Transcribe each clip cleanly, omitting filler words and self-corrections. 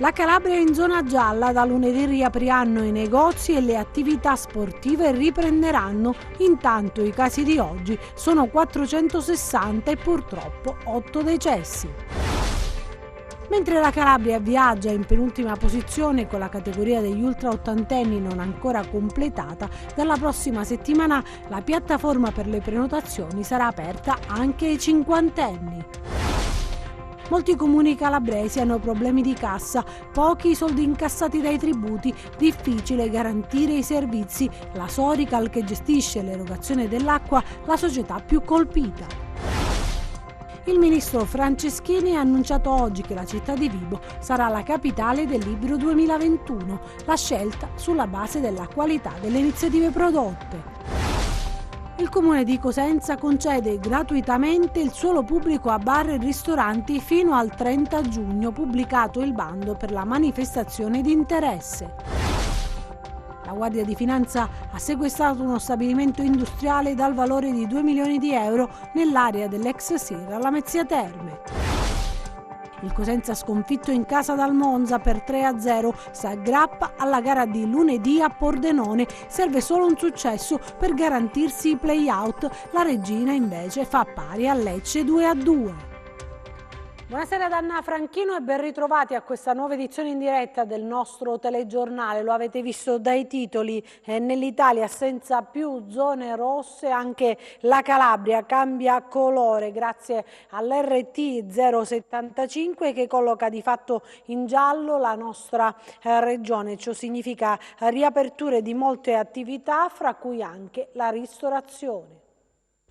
La Calabria è in zona gialla, da lunedì riapriranno i negozi e le attività sportive riprenderanno, intanto i casi di oggi sono 460 e purtroppo 8 decessi. Mentre la Calabria viaggia in penultima posizione con la categoria degli ultraottantenni non ancora completata, dalla prossima settimana la piattaforma per le prenotazioni sarà aperta anche ai cinquantenni. Molti comuni calabresi hanno problemi di cassa, pochi soldi incassati dai tributi, difficile garantire i servizi. La Sorical, che gestisce l'erogazione dell'acqua, la società più colpita. Il ministro Franceschini ha annunciato oggi che la città di Vibo sarà la capitale del Libro 2021, la scelta sulla base della qualità delle iniziative prodotte. Il comune di Cosenza concede gratuitamente il suolo pubblico a bar e ristoranti fino al 30 giugno, pubblicato il bando per la manifestazione di interesse. La Guardia di Finanza ha sequestrato uno stabilimento industriale dal valore di 2 milioni di euro nell'area dell'ex SIR alla Mezzia Terme. Il Cosenza, sconfitto in casa dal Monza per 3-0, si aggrappa alla gara di lunedì a Pordenone. Serve solo un successo per garantirsi i play-out. La Regina invece fa pari a Lecce 2-2. Buonasera da Anna Franchino e ben ritrovati a questa nuova edizione in diretta del nostro telegiornale. Lo avete visto dai titoli, nell'Italia senza più zone rosse, anche la Calabria cambia colore grazie all'RT 075 che colloca di fatto in giallo la nostra regione. Ciò significa riaperture di molte attività, fra cui anche la ristorazione.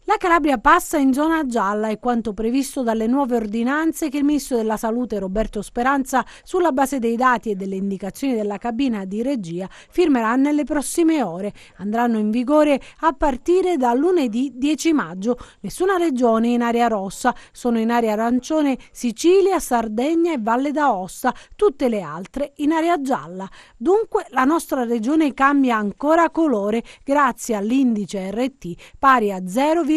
La Calabria passa in zona gialla, è quanto previsto dalle nuove ordinanze che il Ministro della Salute Roberto Speranza, sulla base dei dati e delle indicazioni della cabina di regia, firmerà nelle prossime ore. Andranno in vigore a partire da lunedì 10 maggio. Nessuna regione in area rossa, sono in area arancione Sicilia, Sardegna e Valle d'Aosta, tutte le altre in area gialla. Dunque la nostra regione cambia ancora colore grazie all'indice RT pari a 0,74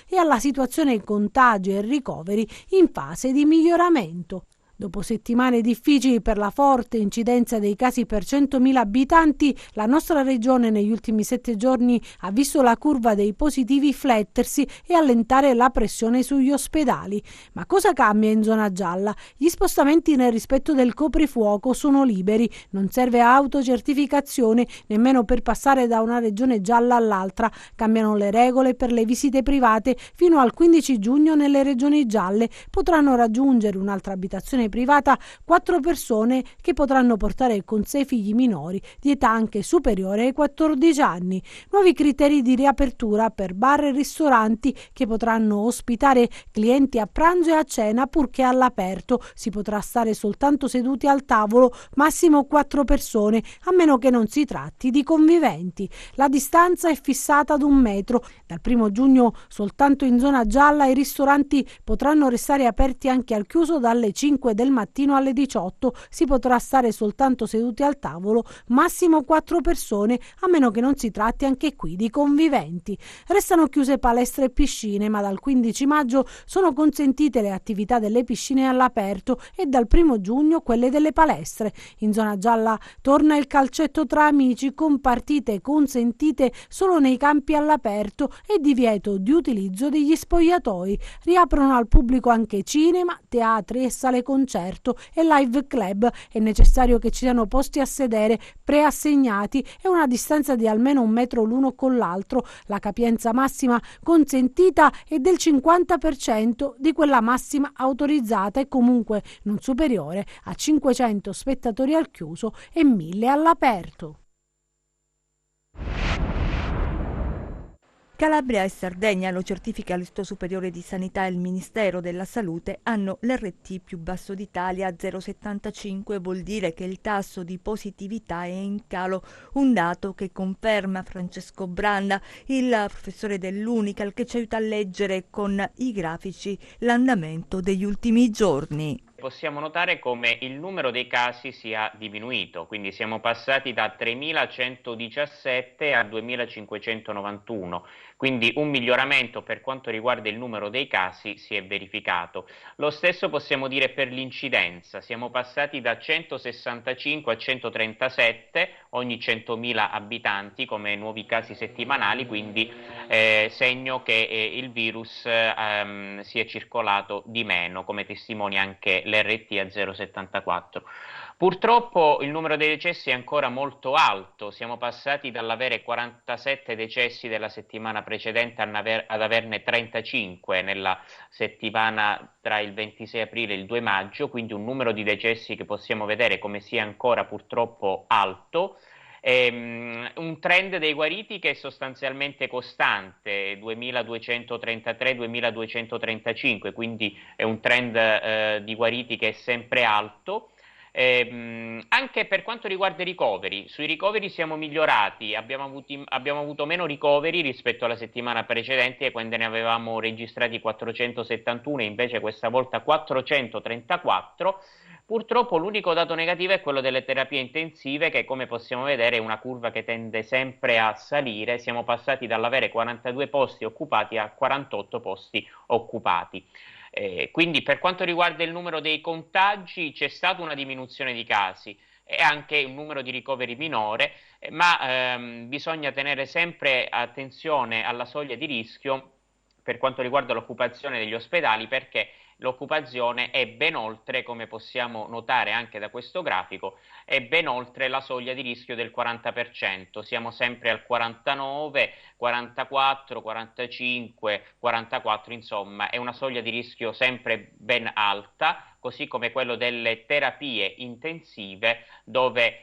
e alla situazione contagi e ricoveri in fase di miglioramento. Dopo settimane difficili per la forte incidenza dei casi per 100.000 abitanti, la nostra regione negli ultimi 7 giorni ha visto la curva dei positivi flettersi e allentare la pressione sugli ospedali. Ma cosa cambia in zona gialla? Gli spostamenti nel rispetto del coprifuoco sono liberi, non serve autocertificazione nemmeno per passare da una regione gialla all'altra. Cambiano le regole per le visite private. Fino al 15 giugno nelle regioni gialle potranno raggiungere un'altra abitazione privata 4 persone che potranno portare con sé figli minori di età anche superiore ai 14 anni. Nuovi criteri di riapertura per bar e ristoranti che potranno ospitare clienti a pranzo e a cena purché all'aperto. Si potrà stare soltanto seduti al tavolo, massimo 4 persone, a meno che non si tratti di conviventi. La distanza è fissata ad 1 metro. Dal 1 giugno soltanto in zona gialla i ristoranti potranno restare aperti anche al chiuso dalle 5 del mattino alle 18. Si potrà stare soltanto seduti al tavolo, massimo 4 persone, a meno che non si tratti anche qui di conviventi. Restano chiuse palestre e piscine, ma dal 15 maggio sono consentite le attività delle piscine all'aperto e dal 1 giugno quelle delle palestre. In zona gialla torna il calcetto tra amici, con partite consentite solo nei campi all'aperto e divieto di utilizzo degli spogliatoi. Riaprono al pubblico anche cinema, teatri e sale concerto e live club. È necessario che ci siano posti a sedere preassegnati e una distanza di almeno 1 metro l'uno con l'altro. La capienza massima consentita è del 50% di quella massima autorizzata e comunque non superiore a 500 spettatori al chiuso e 1000 all'aperto. Calabria e Sardegna, lo certifica l'Istituto Superiore di Sanità e il Ministero della Salute, hanno l'RT più basso d'Italia, 0,75, vuol dire che il tasso di positività è in calo, un dato che conferma Francesco Branda, il professore dell'Unical, che ci aiuta a leggere con i grafici l'andamento degli ultimi giorni. possiamo notare come il numero dei casi sia diminuito, quindi siamo passati da 3.117 a 2.591, quindi un miglioramento per quanto riguarda il numero dei casi si è verificato. Lo stesso possiamo dire per l'incidenza, siamo passati da 165 a 137 ogni 100.000 abitanti come nuovi casi settimanali, quindi segno che il virus si è circolato di meno, come testimonia anche l'RT a 0,74. Purtroppo il numero dei decessi è ancora molto alto, siamo passati dall'avere 47 decessi della settimana precedente ad averne 35 nella settimana tra il 26 aprile e il 2 maggio, quindi un numero di decessi che possiamo vedere come sia ancora purtroppo alto. Un trend dei guariti che è sostanzialmente costante, 2233-2235, quindi è un trend di guariti che è sempre alto. Anche per quanto riguarda i ricoveri, sui ricoveri siamo migliorati, abbiamo avuto meno ricoveri rispetto alla settimana precedente quando ne avevamo registrati 471 e invece questa volta 434. Purtroppo l'unico dato negativo è quello delle terapie intensive che, come possiamo vedere, è una curva che tende sempre a salire. Siamo passati dall'avere 42 posti occupati a 48 posti occupati. Quindi per quanto riguarda il numero dei contagi c'è stata una diminuzione di casi e anche un numero di ricoveri minore, ma bisogna tenere sempre attenzione alla soglia di rischio per quanto riguarda l'occupazione degli ospedali, perché l'occupazione è ben oltre, come possiamo notare anche da questo grafico, è ben oltre la soglia di rischio del 40%, siamo sempre al 49, 44, 45, 44, insomma è una soglia di rischio sempre ben alta, così come quello delle terapie intensive dove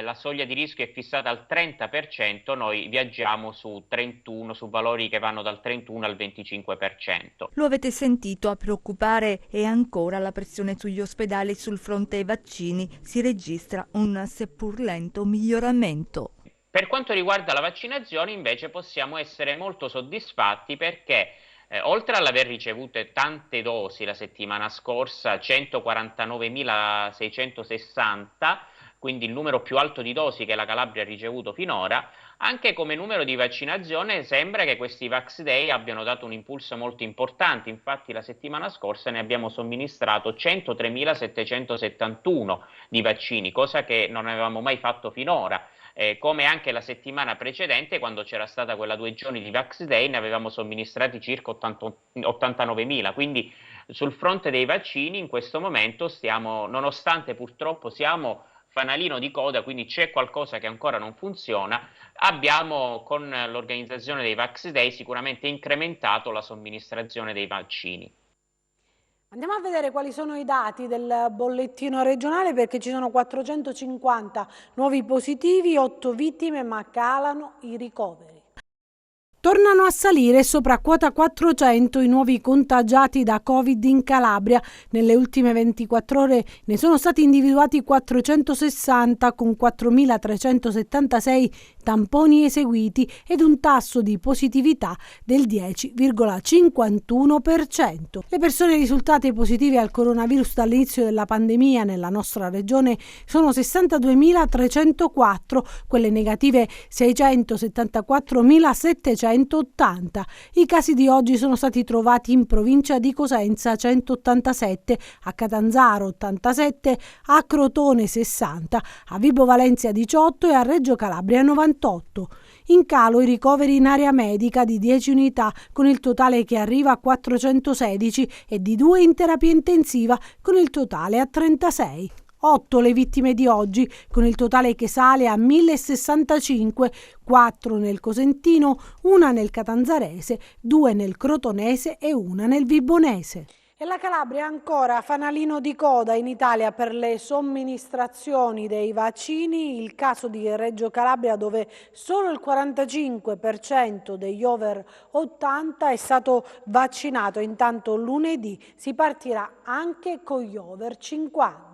la soglia di rischio è fissata al 30%, noi viaggiamo su 31, su valori che vanno dal 31 al 25%. Lo avete sentito, a preoccupare è ancora la pressione sugli ospedali. Sul fronte ai vaccini si registra un seppur lento miglioramento. Per quanto riguarda la vaccinazione invece possiamo essere molto soddisfatti perché oltre all'aver ricevuto tante dosi la settimana scorsa, 149.660, quindi il numero più alto di dosi che la Calabria ha ricevuto finora, anche come numero di vaccinazione sembra che questi Vax Day abbiano dato un impulso molto importante. Infatti la settimana scorsa ne abbiamo somministrato 103.771 di vaccini, cosa che non avevamo mai fatto finora. Come anche la settimana precedente, quando c'era stata quella 2 giorni di Vax Day, ne avevamo somministrati circa 89.000, quindi sul fronte dei vaccini in questo momento stiamo, nonostante purtroppo siamo fanalino di coda, quindi c'è qualcosa che ancora non funziona, abbiamo con l'organizzazione dei Vax Day sicuramente incrementato la somministrazione dei vaccini. Andiamo a vedere quali sono i dati del bollettino regionale, perché ci sono 450 nuovi positivi, 8 vittime, ma calano i ricoveri. Tornano a salire sopra quota 400 i nuovi contagiati da Covid in Calabria. Nelle ultime 24 ore ne sono stati individuati 460 con 4.376 tamponi eseguiti ed un tasso di positività del 10,51%. Le persone risultate positive al coronavirus dall'inizio della pandemia nella nostra regione sono 62.304, quelle negative 674.780. I casi di oggi sono stati trovati in provincia di Cosenza 187, a Catanzaro 87, a Crotone 60, a Vibo Valentia 18 e a Reggio Calabria 98. In calo i ricoveri in area medica di 10 unità, con il totale che arriva a 416, e di 2 in terapia intensiva, con il totale a 36. 8 le vittime di oggi, con il totale che sale a 1065, 4 nel Cosentino, 1 nel Catanzarese, 2 nel Crotonese e 1 nel Vibonese. E la Calabria è ancora fanalino di coda in Italia per le somministrazioni dei vaccini. Il caso di Reggio Calabria, dove solo il 45% degli over 80 è stato vaccinato, intanto lunedì si partirà anche con gli over 50.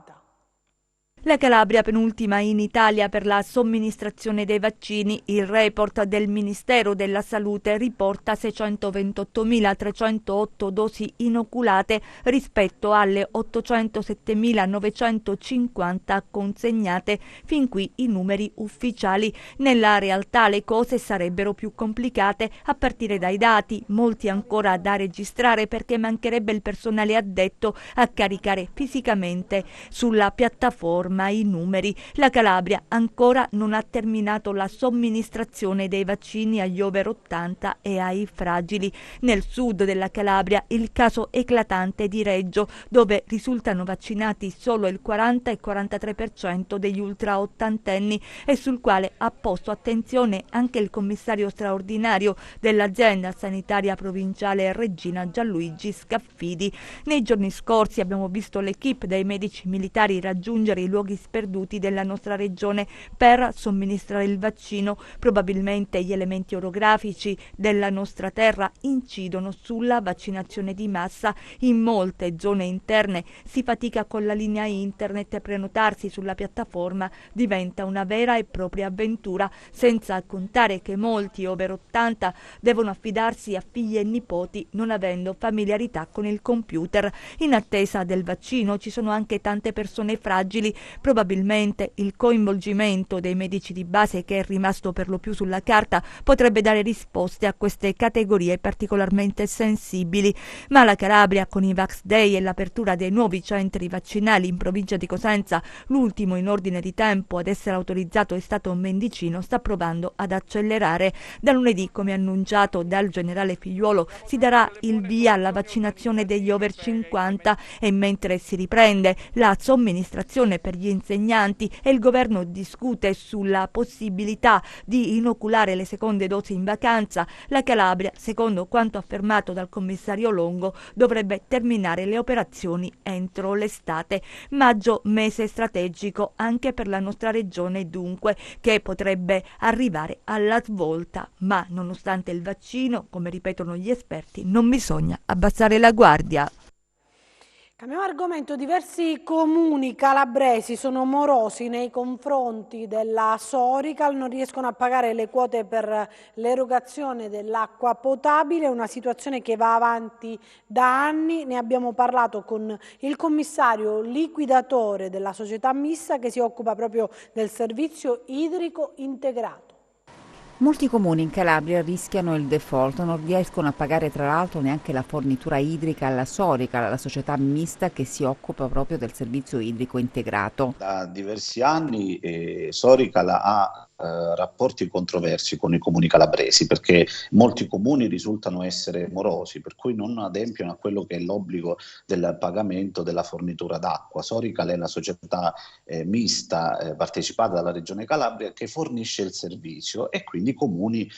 La Calabria penultima in Italia per la somministrazione dei vaccini. Il report del Ministero della Salute riporta 628.308 dosi inoculate rispetto alle 807.950 consegnate. Fin qui i numeri ufficiali. Nella realtà le cose sarebbero più complicate a partire dai dati, molti ancora da registrare perché mancherebbe il personale addetto a caricare fisicamente sulla piattaforma i numeri. La Calabria ancora non ha terminato la somministrazione dei vaccini agli over 80 e ai fragili. Nel sud della Calabria il caso eclatante di Reggio, dove risultano vaccinati solo il 40 e 43% degli ultra ottantenni e sul quale ha posto attenzione anche il commissario straordinario dell'azienda sanitaria provinciale Regina Gianluigi Scaffidi. Nei giorni scorsi abbiamo visto l'equipe dei medici militari raggiungere i luoghi sperduti della nostra regione per somministrare il vaccino. Probabilmente gli elementi orografici della nostra terra incidono sulla vaccinazione di massa. In molte zone interne si fatica con la linea internet e prenotarsi sulla piattaforma diventa una vera e propria avventura, senza contare che molti over 80 devono affidarsi a figli e nipoti non avendo familiarità con il computer. In attesa del vaccino ci sono anche tante persone fragili. Probabilmente il coinvolgimento dei medici di base, che è rimasto per lo più sulla carta, potrebbe dare risposte a queste categorie particolarmente sensibili. Ma la Calabria, con i Vax Day e l'apertura dei nuovi centri vaccinali in provincia di Cosenza, l'ultimo in ordine di tempo ad essere autorizzato è stato Mendicino, sta provando ad accelerare. Da lunedì, come annunciato dal generale Figliuolo, si darà il via alla vaccinazione degli over 50 e mentre si riprende la somministrazione per gli insegnanti e il governo discute sulla possibilità di inoculare le seconde dosi in vacanza, la Calabria, secondo quanto affermato dal commissario Longo, dovrebbe terminare le operazioni entro l'estate. Maggio, mese strategico anche per la nostra regione, dunque, che potrebbe arrivare alla svolta, ma nonostante il vaccino, come ripetono gli esperti, non bisogna abbassare la guardia. Cambiamo argomento. Diversi comuni calabresi sono morosi nei confronti della Sorical, non riescono a pagare le quote per l'erogazione dell'acqua potabile, una situazione che va avanti da anni. Ne abbiamo parlato con il commissario liquidatore della società mista che si occupa proprio del servizio idrico integrato. Molti comuni in Calabria rischiano il default, non riescono a pagare tra l'altro neanche la fornitura idrica alla Sorical, la società mista che si occupa proprio del servizio idrico integrato. Da diversi anni Sorical ha rapporti controversi con i comuni calabresi perché molti comuni risultano essere morosi, per cui non adempiono a quello che è l'obbligo del pagamento della fornitura d'acqua. Sorical è la società mista partecipata dalla Regione Calabria che fornisce il servizio e quindi i comuni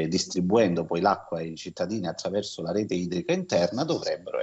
distribuendo poi l'acqua ai cittadini attraverso la rete idrica interna dovrebbero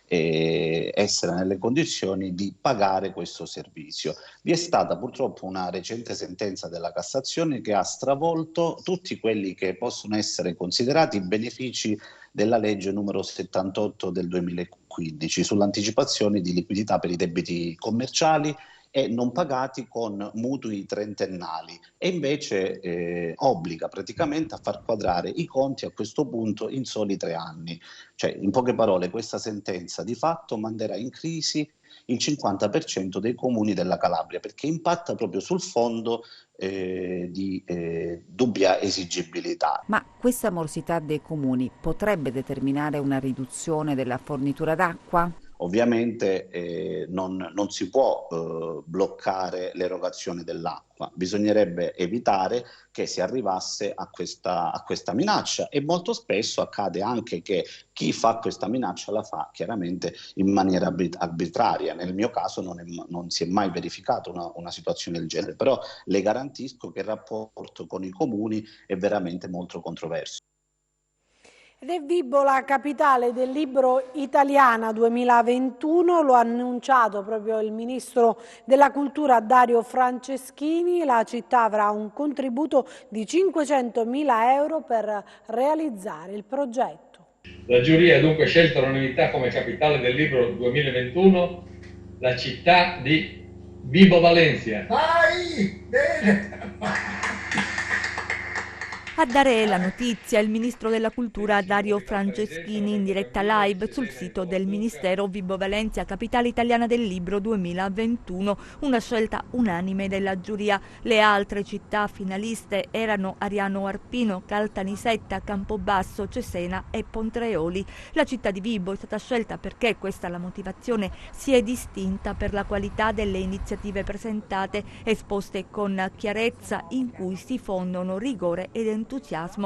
essere nelle condizioni di pagare questo servizio. Vi è stata purtroppo una recente sentenza della Cassazione che ha stravolto tutti quelli che possono essere considerati i benefici della legge numero 78 del 2015 sull'anticipazione di liquidità per i debiti commerciali e non pagati con mutui trentennali e invece obbliga praticamente a far quadrare i conti a questo punto in soli 3 anni. Cioè, in poche parole, questa sentenza di fatto manderà in crisi il 50% dei comuni della Calabria perché impatta proprio sul fondo di dubbia esigibilità. Ma questa morosità dei comuni potrebbe determinare una riduzione della fornitura d'acqua? Ovviamente non si può bloccare l'erogazione dell'acqua, bisognerebbe evitare che si arrivasse a questa minaccia e molto spesso accade anche che chi fa questa minaccia la fa chiaramente in maniera arbitraria. Nel mio caso non si è mai verificata una situazione del genere, però le garantisco che il rapporto con i comuni è veramente molto controverso. Ed è Vibo la capitale del libro Italiana 2021, lo ha annunciato proprio il ministro della cultura Dario Franceschini. La città avrà un contributo di 500.000 euro per realizzare il progetto. La giuria ha dunque scelto all'unanimità come capitale del libro 2021 la città di Vivo Valencia! Vai! Bene! A dare la notizia il ministro della cultura Dario Franceschini in diretta live sul sito del Ministero. Vibo Valentia, capitale italiana del libro 2021, una scelta unanime della giuria. Le altre città finaliste erano Ariano Arpino, Caltanissetta, Campobasso, Cesena e Pontreoli. La città di Vibo è stata scelta perché, questa è la motivazione, si è distinta per la qualità delle iniziative presentate, esposte con chiarezza, in cui si fondono rigore ed entusiasmo.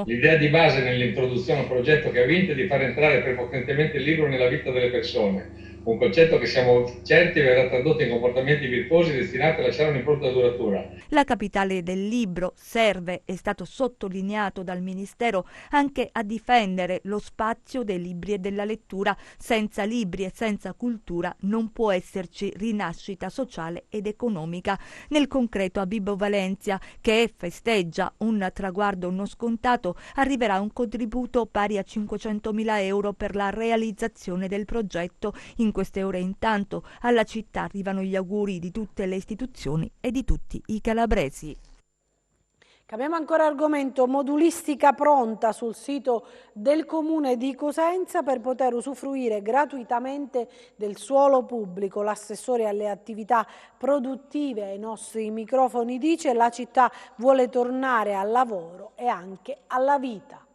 L'idea di base nell'introduzione al progetto che ha vinto è di far entrare prepotentemente il libro nella vita delle persone, un concetto che siamo certi verrà tradotto in comportamenti virtuosi destinati a lasciare un'impronta duratura. La capitale del libro serve, è stato sottolineato dal Ministero, anche a difendere lo spazio dei libri e della lettura. Senza libri e senza cultura non può esserci rinascita sociale ed economica. Nel concreto a Vibo Valentia, che festeggia un traguardo non scontato, arriverà un contributo pari a 500.000 euro per la realizzazione del progetto. In queste ore intanto alla città arrivano gli auguri di tutte le istituzioni e di tutti i calabresi. Cambiamo ancora argomento, modulistica pronta sul sito del Comune di Cosenza per poter usufruire gratuitamente del suolo pubblico. L'assessore alle attività produttive ai nostri microfoni dice: la città vuole tornare al lavoro e anche alla vita.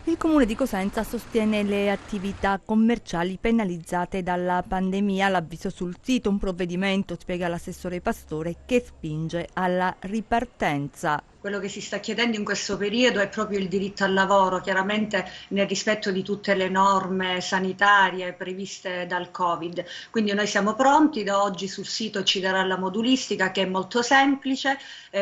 Il Comune di Cosenza sostiene le attività commerciali penalizzate dalla pandemia. L'avviso sul sito, un provvedimento, spiega l'assessore Pastore, che spinge alla ripartenza. Quello che si sta chiedendo in questo periodo è proprio il diritto al lavoro, chiaramente nel rispetto di tutte le norme sanitarie previste dal Covid. Quindi noi siamo pronti, da oggi sul sito ci darà la modulistica, che è molto semplice,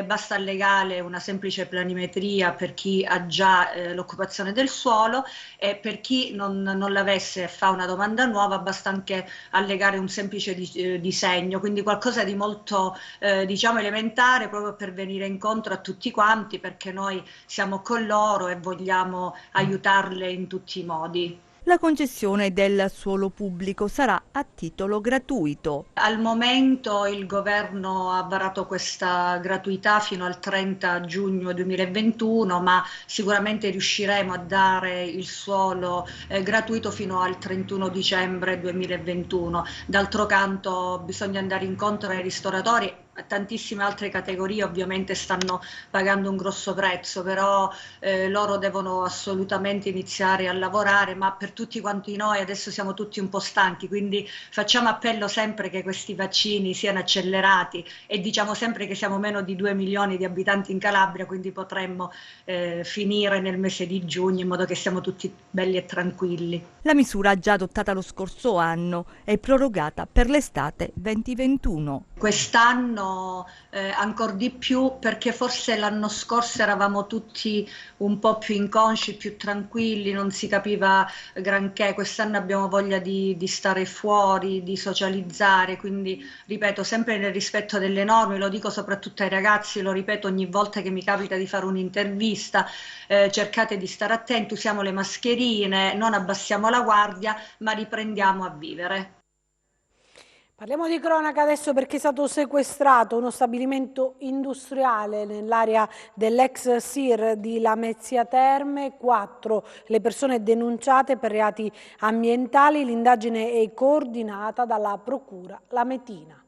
basta allegare una semplice planimetria per chi ha già l'occupazione del suolo, e per chi non l'avesse e fa una domanda nuova basta anche allegare un semplice disegno, quindi qualcosa di molto diciamo elementare, proprio per venire incontro a tutti quanti, perché noi siamo con loro e vogliamo aiutarle in tutti i modi. La concessione del suolo pubblico sarà a titolo gratuito. Al momento il governo ha varato questa gratuità fino al 30 giugno 2021, ma sicuramente riusciremo a dare il suolo gratuito fino al 31 dicembre 2021. D'altro canto bisogna andare incontro ai ristoratori. Tantissime altre categorie ovviamente stanno pagando un grosso prezzo, però loro devono assolutamente iniziare a lavorare, ma per tutti quanti noi adesso siamo tutti un po' stanchi, quindi facciamo appello sempre che questi vaccini siano accelerati, e diciamo sempre che siamo meno di 2 milioni di abitanti in Calabria, quindi potremmo finire nel mese di giugno in modo che siamo tutti belli e tranquilli. La misura, già adottata lo scorso anno, è prorogata per l'estate 2021. Quest'anno ancora di più, perché forse l'anno scorso eravamo tutti un po' più inconsci, più tranquilli, non si capiva granché. Quest'anno abbiamo voglia di stare fuori, di socializzare, quindi ripeto, sempre nel rispetto delle norme, lo dico soprattutto ai ragazzi, lo ripeto ogni volta che mi capita di fare un'intervista, cercate di stare attenti, usiamo le mascherine, non abbassiamo la guardia, ma riprendiamo a vivere. Parliamo di cronaca adesso, perché è stato sequestrato uno stabilimento industriale nell'area dell'ex SIR di Lamezia Terme. 4 le persone denunciate per reati ambientali. L'indagine è coordinata dalla Procura lametina.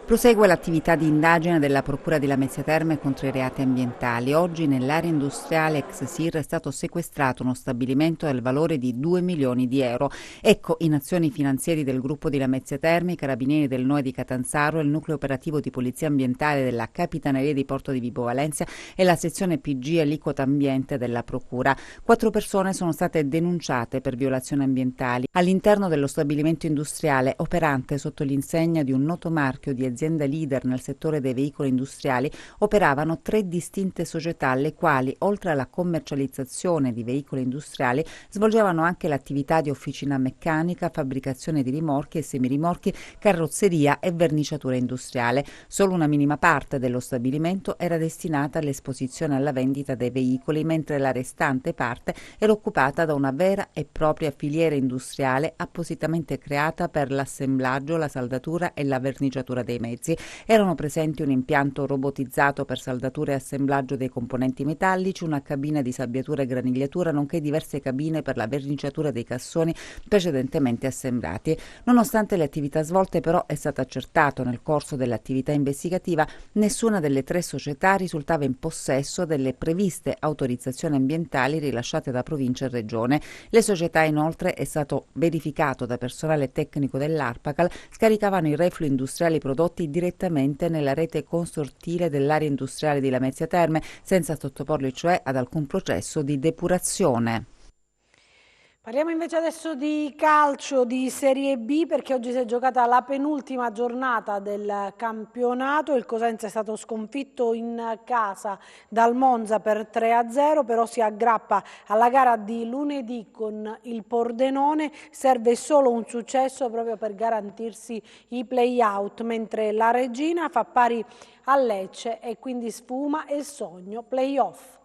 Prosegue l'attività di indagine della Procura di Lamezia Terme contro i reati ambientali. Oggi nell'area industriale ex SIR è stato sequestrato uno stabilimento del valore di 2 milioni di euro. Ecco, in azioni finanzieri del gruppo di Lamezia Terme, i carabinieri del NOE di Catanzaro, il nucleo operativo di polizia ambientale della Capitaneria di Porto di Vibo Valentia e la sezione PG aliquota ambiente della Procura. 4 persone sono state denunciate per violazioni ambientali all'interno dello stabilimento industriale operante sotto l'insegna di un noto marchio di azienda leader nel settore dei veicoli industriali. Operavano 3 distinte società, le quali, oltre alla commercializzazione di veicoli industriali, svolgevano anche l'attività di officina meccanica, fabbricazione di rimorchi e semirimorchi, carrozzeria e verniciatura industriale. Solo una minima parte dello stabilimento era destinata all'esposizione e alla vendita dei veicoli, mentre la restante parte era occupata da una vera e propria filiera industriale appositamente creata per l'assemblaggio, la saldatura e la verniciatura dei mezzi. mezzi. Erano presenti un impianto robotizzato per saldatura e assemblaggio dei componenti metallici, una cabina di sabbiatura e granigliatura, nonché diverse cabine per la verniciatura dei cassoni precedentemente assemblati. Nonostante le attività svolte, però, è stato accertato nel corso dell'attività investigativa nessuna delle 3 società risultava in possesso delle previste autorizzazioni ambientali rilasciate da provincia e regione. Le società, inoltre, è stato verificato da personale tecnico dell'ARPACAL, scaricavano i reflui industriali prodotti direttamente nella rete consortile dell'area industriale di Lamezia Terme, senza sottoporli cioè ad alcun processo di depurazione. Parliamo invece adesso di calcio di Serie B, perché oggi si è giocata la penultima giornata del campionato. Il Cosenza è stato sconfitto in casa dal Monza per 3-0, però si aggrappa alla gara di lunedì con il Pordenone. Serve solo un successo proprio per garantirsi i play-out, mentre la Regina fa pari a Lecce e quindi sfuma il sogno play-off.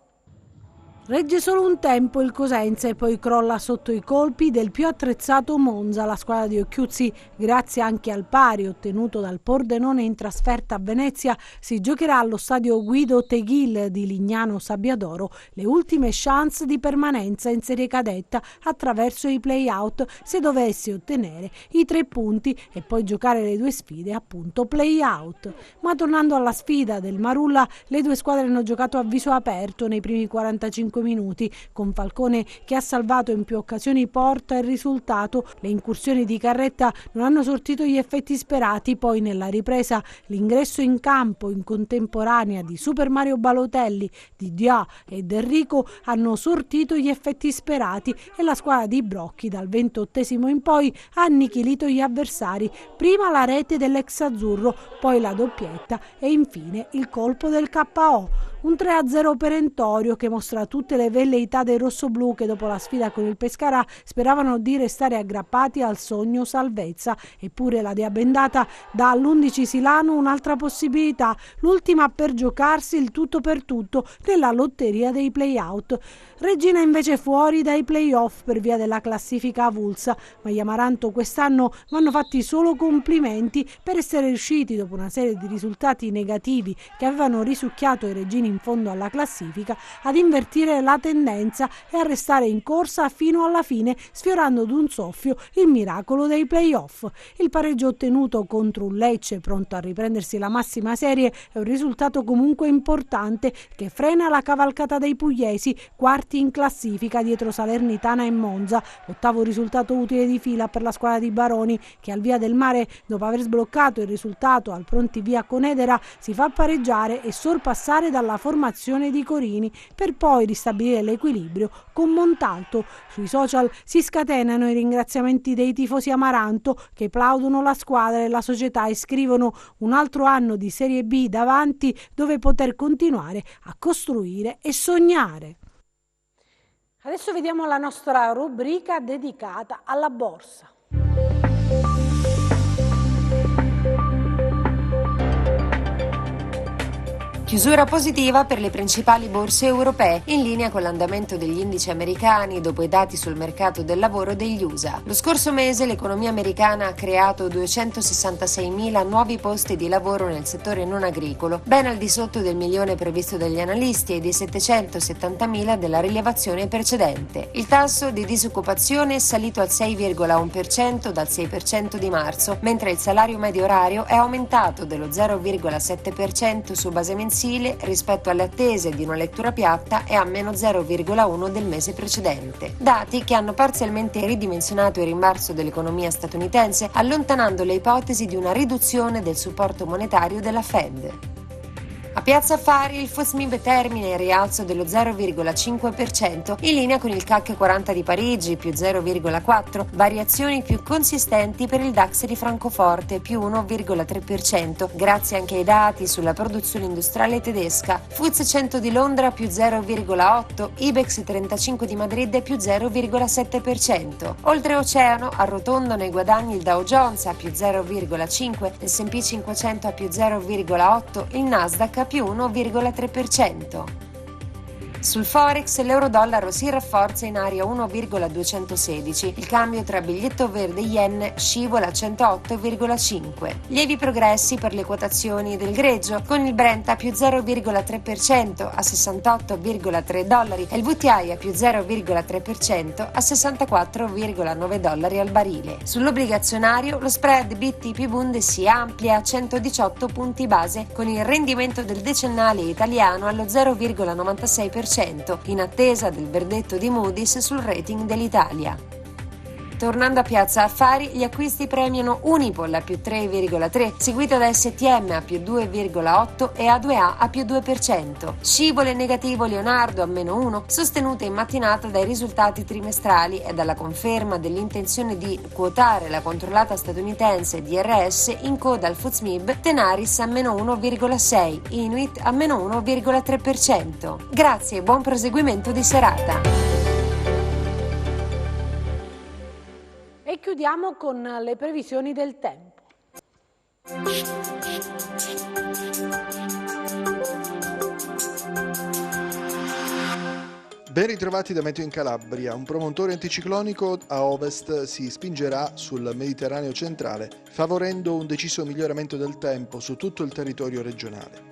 Regge solo un tempo il Cosenza e poi crolla sotto i colpi del più attrezzato Monza. La squadra di Occhiuzzi, grazie anche al pari ottenuto dal Pordenone in trasferta a Venezia, si giocherà allo stadio Guido Teghil di Lignano Sabbiadoro le ultime chance di permanenza in Serie Cadetta attraverso i play-out, se dovesse ottenere i 3 punti e poi giocare le 2 sfide appunto play-out. Ma tornando alla sfida del Marulla, le 2 squadre hanno giocato a viso aperto nei primi 45 minuti, con Falcone che ha salvato in più occasioni porta e risultato. Le incursioni di Carretta non hanno sortito gli effetti sperati, poi nella ripresa l'ingresso in campo in contemporanea di Super Mario Balotelli, di Dia ed Enrico hanno sortito gli effetti sperati e la squadra di Brocchi dal 28esimo in poi ha annichilito gli avversari, prima la rete dell'ex azzurro, poi la doppietta e infine il colpo del KO. Un 3-0 perentorio che mostra tutte le velleità dei rossoblù, che dopo la sfida con il Pescara speravano di restare aggrappati al sogno salvezza. Eppure la Dea Bendata dà all'11 Silano un'altra possibilità, l'ultima per giocarsi il tutto per tutto nella lotteria dei play-out. Regina invece fuori dai play-off per via della classifica avulsa, ma gli Amaranto quest'anno vanno fatti solo complimenti per essere riusciti, dopo una serie di risultati negativi che avevano risucchiato i regini in fondo alla classifica, ad invertire la tendenza e a restare in corsa fino alla fine, sfiorando d'un soffio il miracolo dei play-off. Il pareggio ottenuto contro un Lecce pronto a riprendersi la massima serie è un risultato comunque importante che frena la cavalcata dei pugliesi, quarti in classifica dietro Salernitana e Monza. L'ottavo risultato utile di fila per la squadra di Baroni, che al Via del Mare, dopo aver sbloccato il risultato al pronti via con Edera, si fa pareggiare e sorpassare dalla formazione di Corini, per poi ristabilire l'equilibrio con Montalto. Sui social si scatenano i ringraziamenti dei tifosi Amaranto, che plaudono la squadra e la società e scrivono: un altro anno di Serie B davanti, dove poter continuare a costruire e sognare. Adesso vediamo la nostra rubrica dedicata alla borsa. Chiusura positiva per le principali borse europee, in linea con l'andamento degli indici americani dopo i dati sul mercato del lavoro degli USA. Lo scorso mese l'economia americana ha creato 266.000 nuovi posti di lavoro nel settore non agricolo, ben al di sotto del milione previsto dagli analisti e dei 770.000 della rilevazione precedente. Il tasso di disoccupazione è salito al 6,1% dal 6% di marzo, mentre il salario medio orario è aumentato dello 0,7% su base mensile rispetto alle attese di una lettura piatta e a meno 0,1 del mese precedente. Dati che hanno parzialmente ridimensionato il rimbalzo dell'economia statunitense, allontanando le ipotesi di una riduzione del supporto monetario della Fed. A Piazza Affari il FTSE MIB termina in rialzo dello 0,5%, in linea con il CAC 40 di Parigi più 0,4%, variazioni più consistenti per il DAX di Francoforte più 1,3%, grazie anche ai dati sulla produzione industriale tedesca. FTSE 100 di Londra più 0,8%, IBEX 35 di Madrid più 0,7%. Oltreoceano arrotondano i guadagni il Dow Jones a più 0,5%, l'S&P 500 a più 0,8%, il Nasdaq a più 1,3%. Sul Forex l'euro-dollaro si rafforza in area 1,216. Il cambio tra biglietto verde e yen scivola a 108,5. Lievi progressi per le quotazioni del greggio, con il Brent a più 0,3% a 68,3 dollari e il WTI a più 0,3% a 64,9 dollari al barile. Sull'obbligazionario lo spread BTP-Bund si amplia a 118 punti base, con il rendimento del decennale italiano allo 0,96%, in attesa del verdetto di Moody's sul rating dell'Italia. Tornando a Piazza Affari, gli acquisti premiano Unipol a più 3,3, seguito da STM a più 2,8 e A2A a più 2%. Scivola in negativo Leonardo a meno 1, sostenuta in mattinata dai risultati trimestrali e dalla conferma dell'intenzione di quotare la controllata statunitense DRS in coda al FTSE. Tenaris a meno 1,6, Inuit a meno 1,3%. Grazie e buon proseguimento di serata. E chiudiamo con le previsioni del tempo. Ben ritrovati da Meteo in Calabria. Un promontorio anticiclonico a ovest si spingerà sul Mediterraneo centrale, favorendo un deciso miglioramento del tempo su tutto il territorio regionale.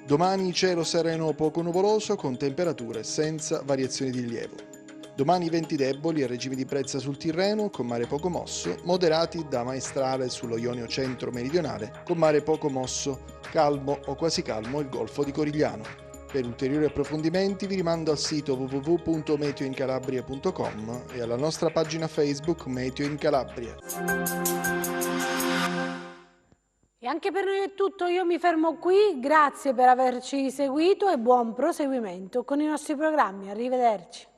Domani cielo sereno poco nuvoloso con temperature senza variazioni di rilievo. Domani venti deboli e regimi di brezza sul Tirreno con mare poco mosso, moderati da maestrale sullo Ionio centro-meridionale con mare poco mosso, calmo o quasi calmo il Golfo di Corigliano. Per ulteriori approfondimenti vi rimando al sito www.meteoincalabria.com e alla nostra pagina Facebook Meteo in Calabria. E anche per noi è tutto, io mi fermo qui, grazie per averci seguito e buon proseguimento con i nostri programmi, arrivederci.